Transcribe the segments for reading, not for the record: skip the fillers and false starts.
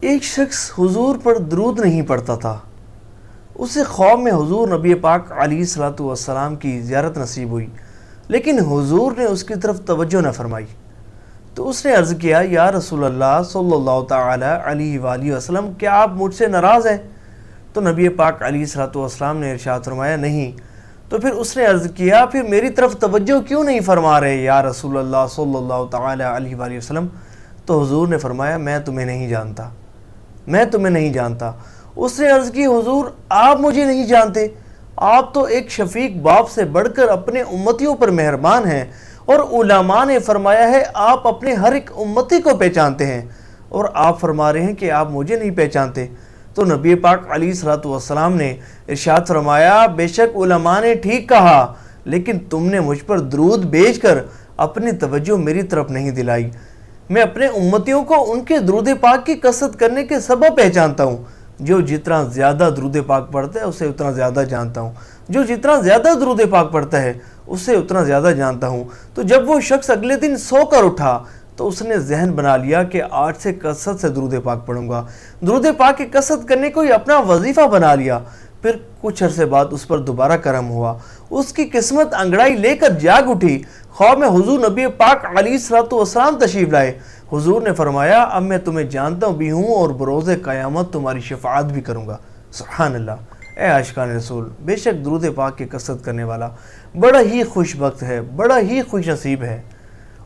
ایک شخص حضور پر درود نہیں پڑھتا تھا۔ اسے خواب میں حضور نبی پاک علیہ الصلوۃ والسلام کی زیارت نصیب ہوئی، لیکن حضور نے اس کی طرف توجہ نہ فرمائی۔ تو اس نے عرض کیا، یا رسول اللہ صلی اللہ تعالی علیہ وآلہ وسلم، کیا آپ مجھ سے ناراض ہیں؟ تو نبی پاک علیہ الصلوۃ والسلام نے ارشاد فرمایا، نہیں۔ تو پھر اس نے عرض کیا، پھر میری طرف توجہ کیوں نہیں فرما رہے یا رسول اللہ صلی اللہ تعالی علیہ وآلہ وسلم؟ تو حضور نے فرمایا، میں تمہیں نہیں جانتا، میں تمہیں نہیں جانتا۔ اس نے عرض کی، حضور آپ مجھے نہیں جانتے؟ آپ تو ایک شفیق باپ سے بڑھ کر اپنے امتیوں پر مہربان ہیں، اور علماء نے فرمایا ہے آپ اپنے ہر ایک امتی کو پہچانتے ہیں، اور آپ فرما رہے ہیں کہ آپ مجھے نہیں پہچانتے۔ تو نبی پاک علیہ الصلوۃ والسلام نے ارشاد فرمایا، بے شک علماء نے ٹھیک کہا، لیکن تم نے مجھ پر درود بھیج کر اپنی توجہ میری طرف نہیں دلائی۔ میں اپنے امتیوں کو ان کے درود پاک کی کثرت کرنے کے سبب پہچانتا ہوں۔ جو جتنا زیادہ درود پاک پڑھتا ہے اسے اتنا زیادہ جانتا ہوں، جو جتنا زیادہ درود پاک پڑھتا ہے اسے اتنا زیادہ جانتا ہوں۔ تو جب وہ شخص اگلے دن سو کر اٹھا تو اس نے ذہن بنا لیا کہ آج سے کثرت سے درود پاک پڑھوں گا، درود پاک کی کثرت کرنے کو ہی اپنا وظیفہ بنا لیا۔ پھر کچھ عرصے بعد اس پر دوبارہ کرم ہوا، اس کی قسمت انگڑائی لے کر جاگ اٹھی۔ خواب میں حضور نبی پاک علیہ الصلوۃ والسلام تشریف لائے۔ حضور نے فرمایا، اب میں تمہیں جانتا بھی ہوں اور بروز قیامت تمہاری شفاعت بھی کروں گا۔ سبحان اللہ۔ اے عاشقان رسول، بے شک درود پاک کی کثرت کرنے والا بڑا ہی خوش بخت ہے، بڑا ہی خوش نصیب ہے۔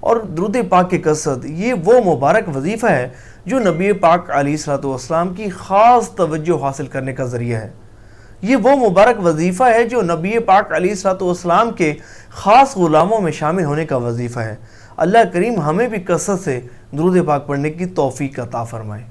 اور درود پاک کی کثرت یہ وہ مبارک وظیفہ ہے جو نبی پاک علیہ الصلوۃ والسلام کی خاص توجہ حاصل کرنے کا ذریعہ ہے۔ یہ وہ مبارک وظیفہ ہے جو نبی پاک علیہ الصلوۃ والسلام کے خاص غلاموں میں شامل ہونے کا وظیفہ ہے۔ اللہ کریم ہمیں بھی کثرت سے درود پاک پڑھنے کی توفیق عطا فرمائے۔